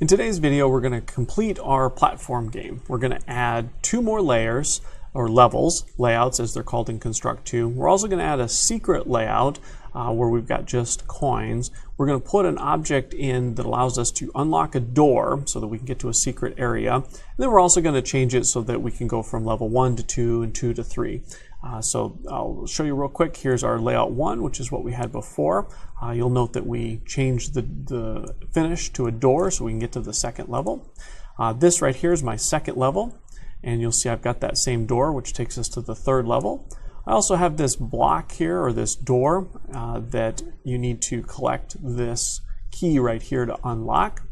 In today's video, we're going to complete our platform game. We're going to add 2 more layers, or levels, layouts as they're called in Construct 2. We're also going to add a secret layout where we've got just coins. We're going to put an object in that allows us to unlock a door so that we can get to a secret area. And then we're also going to change it so that we can go from level 1 to 2 and 2 to 3. So I'll show you real quick. Here's our layout 1, which is what we had before. You'll note that we changed the finish to a door so we can get to the second level. This right here is my second level, and you'll see I've got that same door, which takes us to the third level. I also have this block here, or this door, that you need to collect this key right here to unlock.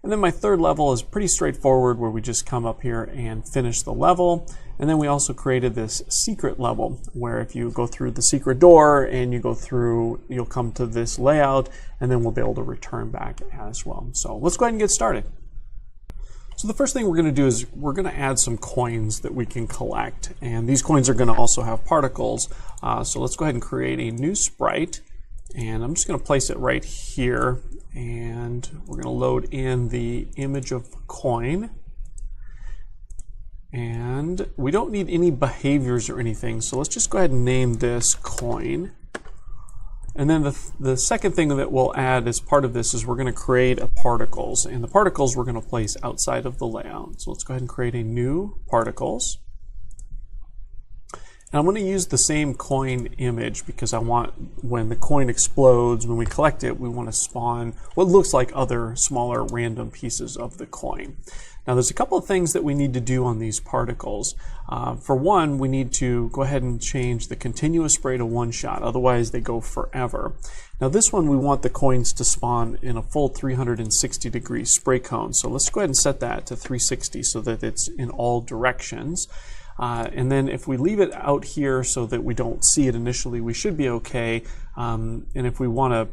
And then my third level is pretty straightforward, where we just come up here and finish the level. And then we also created this secret level, where if you go through the secret door and you go through, you'll come to this layout, and then we'll be able to return back as well. So let's go ahead and get started. So the first thing we're going to do is we're going to add some coins that we can collect. And these coins are going to also have particles. So let's go ahead and create a new sprite. And I'm just going to place it right here. And we're going to load in the image of coin. And we don't need any behaviors or anything. So let's just go ahead and name this coin. And then the second thing that we'll add as part of this is we're going to create a particles. And the particles we're going to place outside of the layout. So let's go ahead and create a new particles. And I'm going to use the same coin image because I want, when the coin explodes, when we collect it, we want to spawn what looks like other smaller random pieces of the coin. Now there's a couple of things that we need to do on these particles. For one, we need to go ahead and change the continuous spray to 1 shot, otherwise they go forever. Now this one, we want the coins to spawn in a full 360-degree spray cone. So let's go ahead and set that to 360 so that it's in all directions. And then if we leave it out here so that we don't see it initially, we should be okay. And if we want,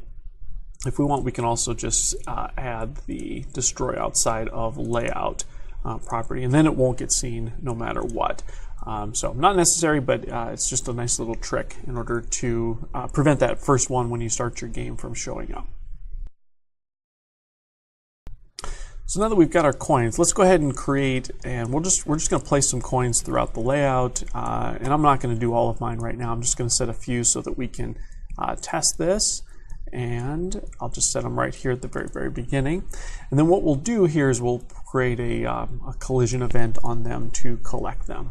we can also just add the destroy outside of layout property, and then it won't get seen no matter what. So not necessary, but it's just a nice little trick in order to prevent that first one when you start your game from showing up. So now that we've got our coins, let's go ahead and create, and we're just going to place some coins throughout the layout. And I'm not going to do all of mine right now. I'm just going to set a few so that we can test this. And I'll just set them right here at the very beginning. And then what we'll do here is we'll create a collision event on them to collect them.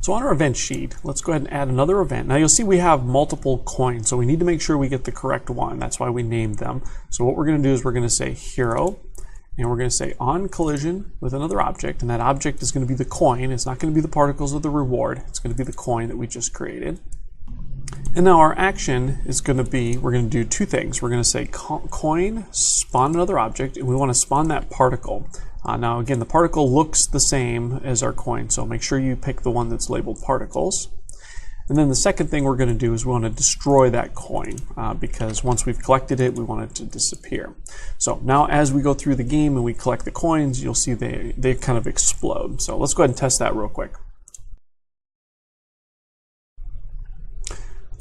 So on our event sheet, let's go ahead and add another event. Now you'll see we have multiple coins, so we need to make sure we get the correct one. That's why we named them. So what we're going to do is we're going to say hero, and we're going to say on collision with another object, and that object is going to be the coin. It's not going to be the particles of the reward. It's going to be the coin that we just created. And now our action is going to be, we're going to do 2 things. We're going to say coin, spawn another object, and we want to spawn that particle. Now again, the particle looks the same as our coin, so make sure you pick the one that's labeled particles. And then the second thing we're going to do is we want to destroy that coin because once we've collected it, we want it to disappear. So now as we go through the game and we collect the coins, you'll see they kind of explode. So let's go ahead and test that real quick.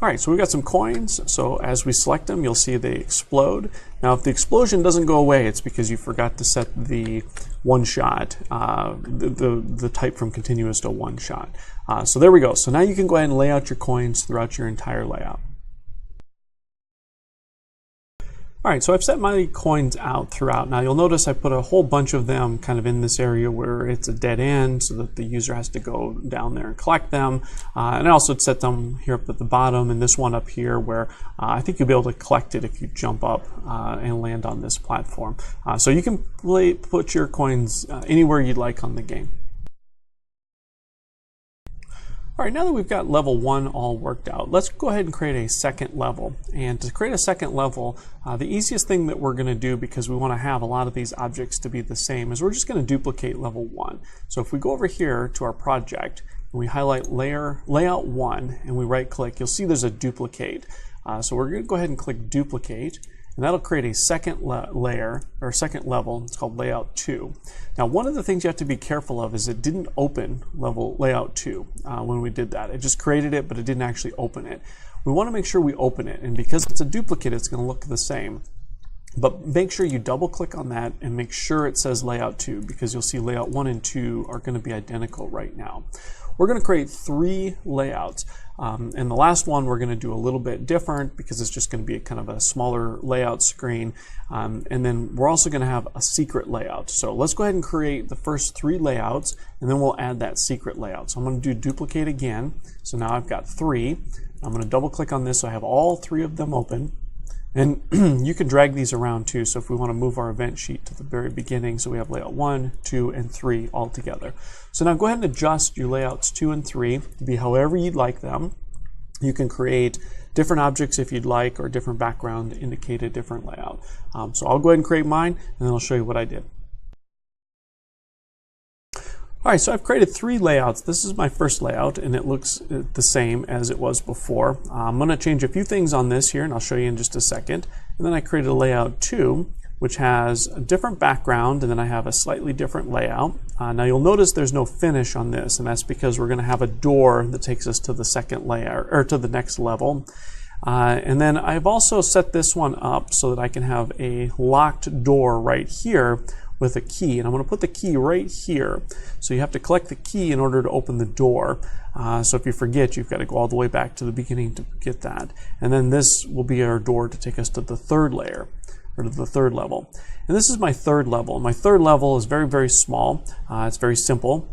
All right, so we've got some coins. So as we select them, you'll see they explode. Now, if the explosion doesn't go away, it's because you forgot to set the 1 shot, the type from continuous to 1 shot. So there we go. So now you can go ahead and lay out your coins throughout your entire layout. All right, so I've set my coins out throughout. Now you'll notice I put a whole bunch of them kind of in this area where it's a dead end so that the user has to go down there and collect them. And I also set them here up at the bottom, and this one up here where I think you'll be able to collect it if you jump up and land on this platform. So you can put your coins anywhere you'd like on the game. All right, now that we've got level 1 all worked out, let's go ahead and create a second level. And to create a second level, the easiest thing that we're going to do, because we want to have a lot of these objects to be the same, is we're just going to duplicate level 1. So if we go over here to our project and we highlight layout 1 and we right click, you'll see there's a duplicate. So we're going to go ahead and click duplicate. And that'll create a second layer, or second level. It's called layout 2. Now, one of the things you have to be careful of is it didn't open layout 2 when we did that. It just created it, but it didn't actually open it. We want to make sure we open it, and because it's a duplicate, it's going to look the same. But make sure you double click on that and make sure it says layout 2, because you'll see layout 1 and 2 are going to be identical right now. We're going to create 3 layouts. And the last one we're going to do a little bit different because it's just going to be kind of a smaller layout screen. And then we're also going to have a secret layout. So let's go ahead and create the first 3 layouts, and then we'll add that secret layout. So I'm going to do duplicate again. So now I've got 3. I'm going to double click on this so I have all 3 of them open. And you can drag these around too, so if we want to move our event sheet to the very beginning, so we have layout 1, 2, and 3 all together. So now go ahead and adjust your layouts 2 and 3 to be however you'd like them. You can create different objects if you'd like, or different background to indicate a different layout. So I'll go ahead and create mine, and then I'll show you what I did. All right, so I've created 3 layouts. This is my first layout, and it looks the same as it was before. I'm going to change a few things on this here, and I'll show you in just a second. And then I created a layout 2, which has a different background, and then I have a slightly different layout. Now you'll notice there's no finish on this, and that's because we're going to have a door that takes us to the second layer, or to the next level. And then I've also set this one up so that I can have a locked door right here with a key, and I'm going to put the key right here. So you have to collect the key in order to open the door. So if you forget, you've got to go all the way back to the beginning to get that. And then this will be our door to take us to the 3rd layer, or to the 3rd level. And this is my 3rd level. My 3rd level is very, very small. It's very simple.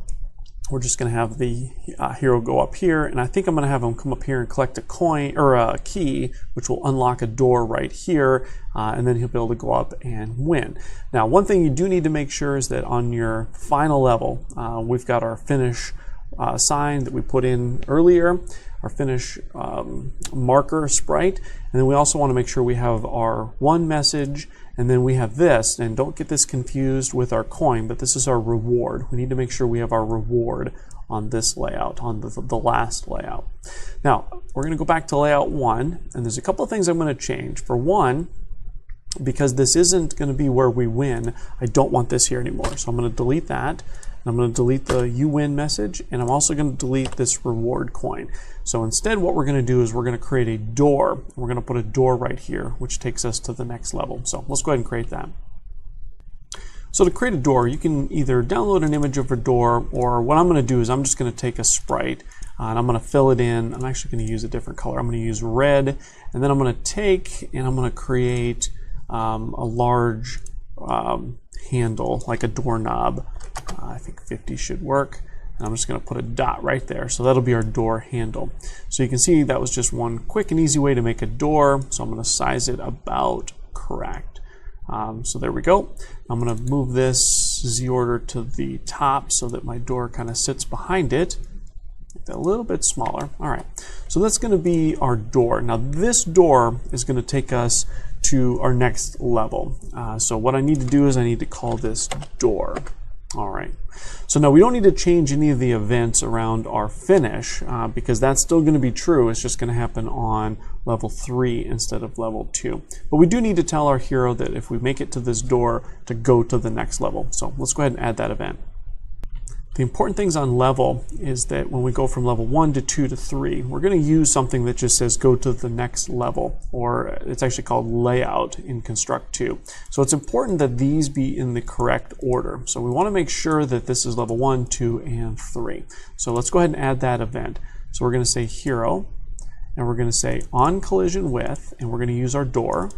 We're just going to have the hero go up here, and I think I'm going to have him come up here and collect a coin or a key, which will unlock a door right here, and then he'll be able to go up and win. Now, one thing you do need to make sure is that on your final level, we've got our finish sign that we put in earlier, our finish marker sprite, and then we also want to make sure we have our 1 message, and then we have this, and don't get this confused with our coin, but this is our reward. We need to make sure we have our reward on this layout, on the last layout. Now, we're going to go back to layout 1, and there's a couple of things I'm going to change. For one, because this isn't going to be where we win, I don't want this here anymore. So I'm going to delete that. I'm going to delete the you win message, and I'm also going to delete this reward coin. So instead what we're going to do is we're going to create a door. We're going to put a door right here, which takes us to the next level. So let's go ahead and create that. So to create a door, you can either download an image of a door, or what I'm going to do is I'm just going to take a sprite and I'm going to fill it in. I'm actually going to use a different color. I'm going to use red, and then I'm going to take and I'm going to create a large handle, like a doorknob. I think 50 should work. And I'm just going to put a dot right there. So that'll be our door handle. So you can see that was just one quick and easy way to make a door. So I'm going to size it about correct. So there we go. I'm going to move this Z order to the top so that my door kind of sits behind it. Make that a little bit smaller. All right. So that's going to be our door. Now this door is going to take us to our next level. So what I need to do is I need to call this door. All right, so now we don't need to change any of the events around our finish because that's still going to be true. It's just going to happen on level 3 instead of level 2. But we do need to tell our hero that if we make it to this door, to go to the next level. So let's go ahead and add that event. The important things on level is that when we go from level 1 to 2 to 3, we're going to use something that just says go to the next level, or it's actually called layout in Construct 2. So it's important that these be in the correct order. So we want to make sure that this is level 1, 2, and 3. So let's go ahead and add that event. So we're going to say hero, and we're going to say on collision with, and we're going to use our door.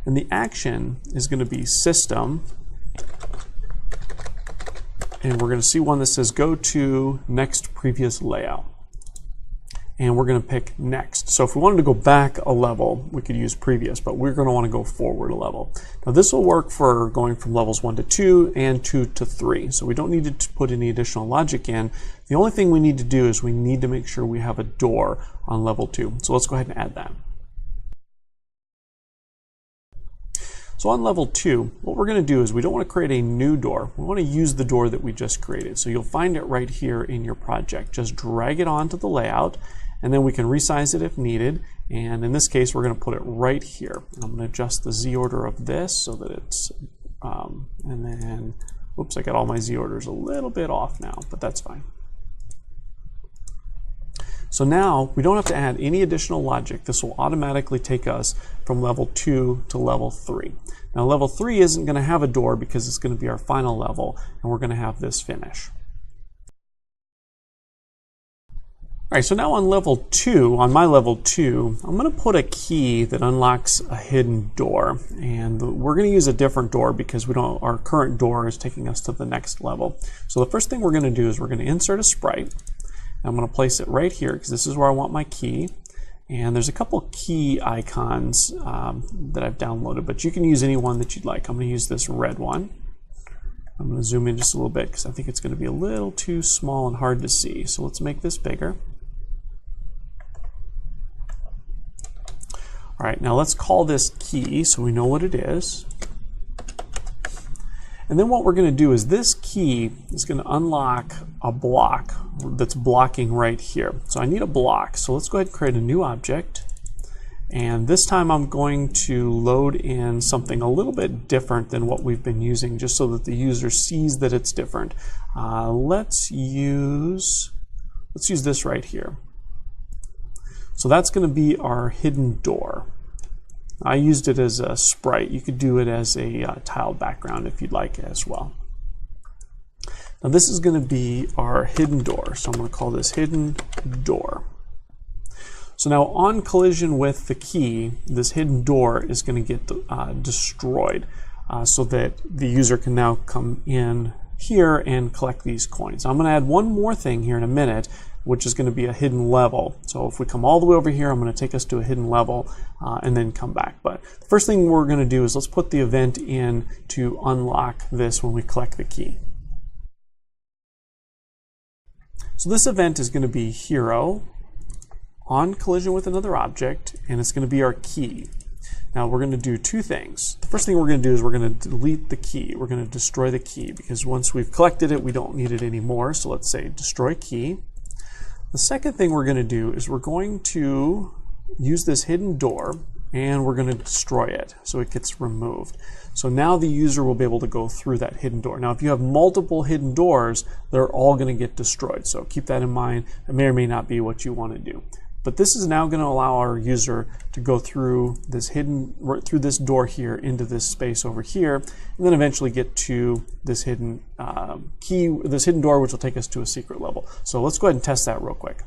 And the action is going to be system. And we're going to see one that says go to next previous layout. And we're going to pick next. So if we wanted to go back a level, we could use previous, but we're going to want to go forward a level. Now this will work for going from levels 1 to 2 and 2 to 3. So we don't need to put any additional logic in. The only thing we need to do is we need to make sure we have a door on level 2. So let's go ahead and add that. So on level 2, what we're going to do is we don't want to create a new door. We want to use the door that we just created. So you'll find it right here in your project. Just drag it onto the layout, and then we can resize it if needed. And in this case, we're going to put it right here. I'm going to adjust the Z order of this so that it's, and then, oops, I got all my Z orders a little bit off now, but that's fine. So now we don't have to add any additional logic. This will automatically take us from level 2 to level 3. Now level 3 isn't going to have a door because it's going to be our final level, and we're going to have this finish. All right, so now on level 2, on my level 2, I'm going to put a key that unlocks a hidden door. And we're going to use a different door because our current door is taking us to the next level. So the first thing we're going to do is we're going to insert a sprite. I'm going to place it right here because this is where I want my key. And there's a couple key icons that I've downloaded, but you can use any one that you'd like. I'm going to use this red one. I'm going to zoom in just a little bit because I think it's going to be a little too small and hard to see. So let's make this bigger. All right, now let's call this key so we know what it is. And then what we're going to do is this key is going to unlock a block that's blocking right here. So I need a block. So let's go ahead and create a new object. And this time I'm going to load in something a little bit different than what we've been using, just so that the user sees that it's different. Let's use this right here. So that's going to be our hidden door. I used it as a sprite. You could do it as a tiled background if you'd like as well. Now this is going to be our hidden door. So I'm going to call this hidden door. So now on collision with the key, this hidden door is going to get destroyed so that the user can now come in here and collect these coins. I'm going to add one more thing here in a minute, which is going to be a hidden level. So if we come all the way over here, I'm going to take us to a hidden level and then come back. But the first thing we're going to do is let's put the event in to unlock this when we collect the key. So this event is going to be hero on collision with another object, and it's going to be our key. Now we're going to do two things. The first thing we're going to do is we're going to delete the key. We're going to destroy the key because once we've collected it, we don't need it anymore. So let's say destroy key. The second thing we're going to do is we're going to use this hidden door and we're going to destroy it so it gets removed. So now the user will be able to go through that hidden door. Now if you have multiple hidden doors, they're all going to get destroyed. So keep that in mind. It may or may not be what you want to do. But this is now going to allow our user to go through this door here into this space over here, and then eventually get to this hidden door, which will take us to a secret level. So let's go ahead and test that real quick.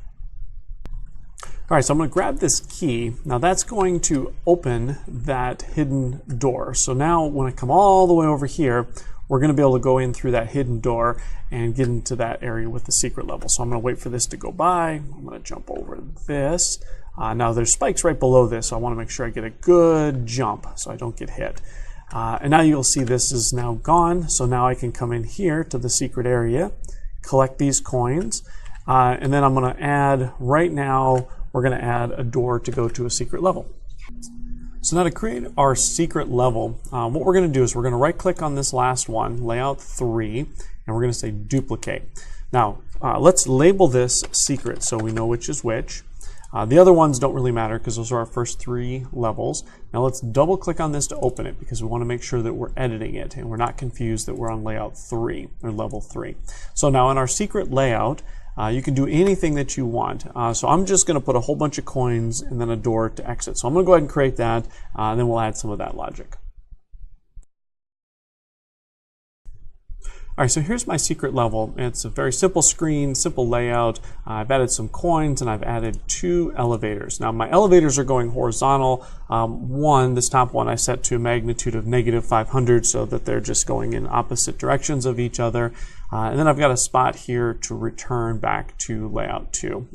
All right, so I'm going to grab this key. Now that's going to open that hidden door. So now when I come all the way over here, we're going to be able to go in through that hidden door and get into that area with the secret level. So I'm going to wait for this to go by. I'm going to jump over this. Now there's spikes right below this, so I want to make sure I get a good jump so I don't get hit. And now you'll see this is now gone. So now I can come in here to the secret area, collect these coins, and then I'm going to add, right now, we're going to add a door to go to a secret level. So now to create our secret level, what we're going to do is we're going to right click on this last one, layout 3, and we're going to say duplicate. Now let's label this secret so we know which is which. The other ones don't really matter because those are our first 3 levels. Now let's double click on this to open it because we want to make sure that we're editing it and we're not confused that we're on layout 3 or level 3. So now in our secret layout, you can do anything that you want. So I'm just going to put a whole bunch of coins and then a door to exit. So I'm going to go ahead and create that, and then we'll add some of that logic. All right, so here's my secret level. It's a very simple screen, simple layout. I've added some coins and I've added 2 elevators. Now my elevators are going horizontal. This top one I set to a magnitude of -500 so that they're just going in opposite directions of each other. And then I've got a spot here to return back to layout 2,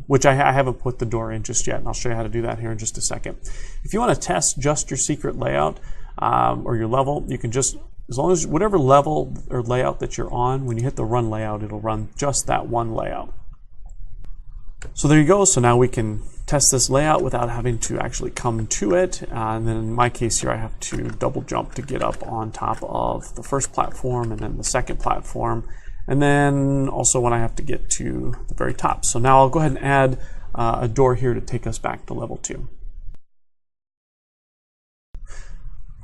which I haven't put the door in just yet, and I'll show you how to do that here in just a second. If you want to test just your secret layout or your level, you can just, as long as whatever level or layout that you're on, when you hit the run layout, it'll run just that one layout. So there you go. So now we can test this layout without having to actually come to it. And then in my case here, I have to double jump to get up on top of the first platform and then the second platform. And then also when I have to get to the very top. So now I'll go ahead and add a door here to take us back to level 2.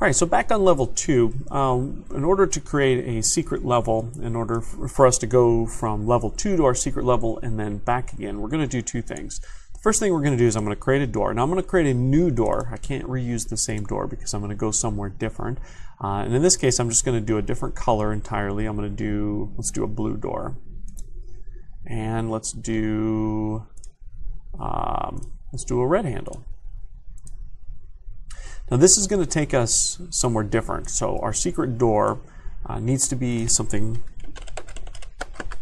All right, so back on level 2, in order to create a secret level, in order for us to go from level 2 to our secret level and then back again, we're going to do two things. The first thing we're going to do is I'm going to create a door. Now I'm going to create a new door. I can't reuse the same door because I'm going to go somewhere different. And in this case, I'm just going to do a different color entirely. I'm going to do, let's do a blue door. And let's do a red handle. Now this is going to take us somewhere different. So our secret door needs to be something,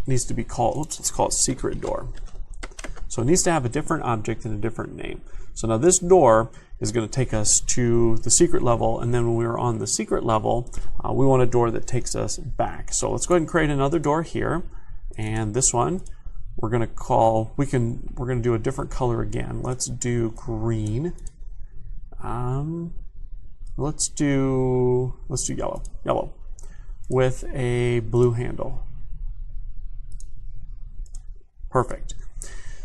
needs to be called, let's call it secret door. So it needs to have a different object and a different name. So now this door is going to take us to the secret level, and then when we're on the secret level, we want a door that takes us back. So let's go ahead and create another door here, and this one we're going to call, we're going to do a different color again. Let's do green. Let's do yellow with a blue handle. Perfect.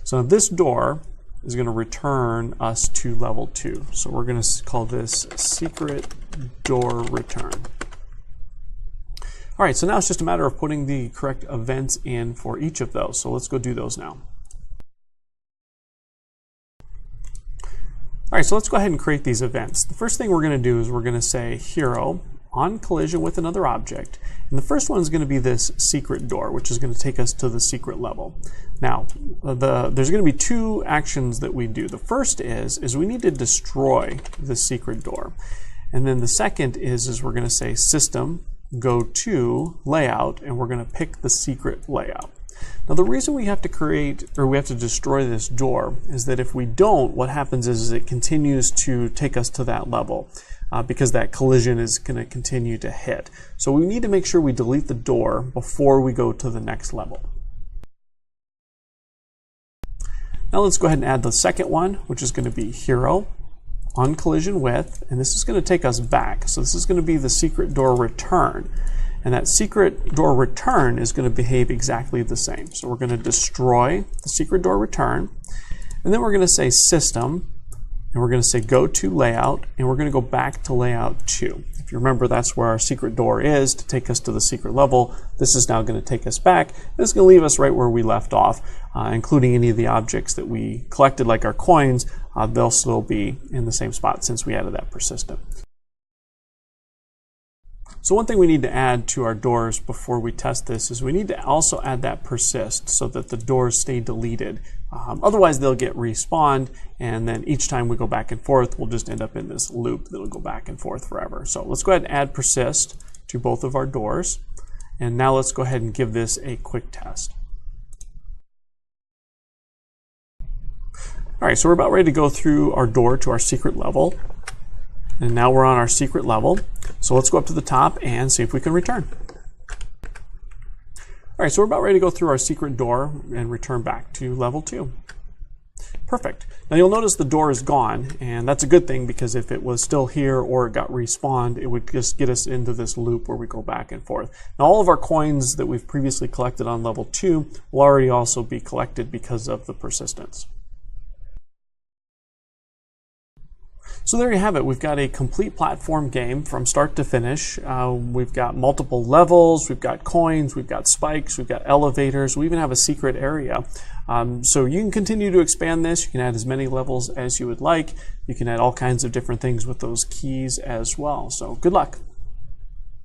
So this door is going to return us to level 2. So we're going to call this secret door return. All right, so now it's just a matter of putting the correct events in for each of those. So let's go do those now. All right, so let's go ahead and create these events. The first thing we're going to do is we're going to say hero on collision with another object. And the first one is going to be this secret door, which is going to take us to the secret level. Now, there's going to be two actions that we do. The first is we need to destroy the secret door. And then the second is we're going to say system, go to layout, and we're going to pick the secret layout. Now the reason we have to create, or we have to destroy this door, is that if we don't, what happens is it continues to take us to that level because that collision is going to continue to hit. So we need to make sure we delete the door before we go to the next level. Now let's go ahead and add the second one, which is going to be hero on collision with, and this is going to take us back. So this is going to be the secret door return. And that secret door return is going to behave exactly the same. So we're going to destroy the secret door return, and then we're going to say system, and we're going to say go to layout, and we're going to go back to layout 2. If you remember, that's where our secret door is to take us to the secret level. This is now going to take us back, and it's going to leave us right where we left off, including any of the objects that we collected, like our coins. They'll still be in the same spot since we added that persistent. So one thing we need to add to our doors before we test this is we need to also add that persist so that the doors stay deleted. Otherwise they'll get respawned, and then each time we go back and forth we'll just end up in this loop that'll go back and forth forever. So let's go ahead and add persist to both of our doors, and now let's go ahead and give this a quick test. All right, so we're about ready to go through our door to our secret level. And now we're on our secret level. So let's go up to the top and see if we can return. All right, so we're about ready to go through our secret door and return back to level 2. Perfect. Now you'll notice the door is gone, and that's a good thing because if it was still here or it got respawned, it would just get us into this loop where we go back and forth. Now all of our coins that we've previously collected on level 2 will already also be collected because of the persistence. So there you have it. We've got a complete platform game from start to finish. We've got multiple levels, we've got coins, we've got spikes, we've got elevators, we even have a secret area. So you can continue to expand this. You can add as many levels as you would like. You can add all kinds of different things with those keys as well. So good luck.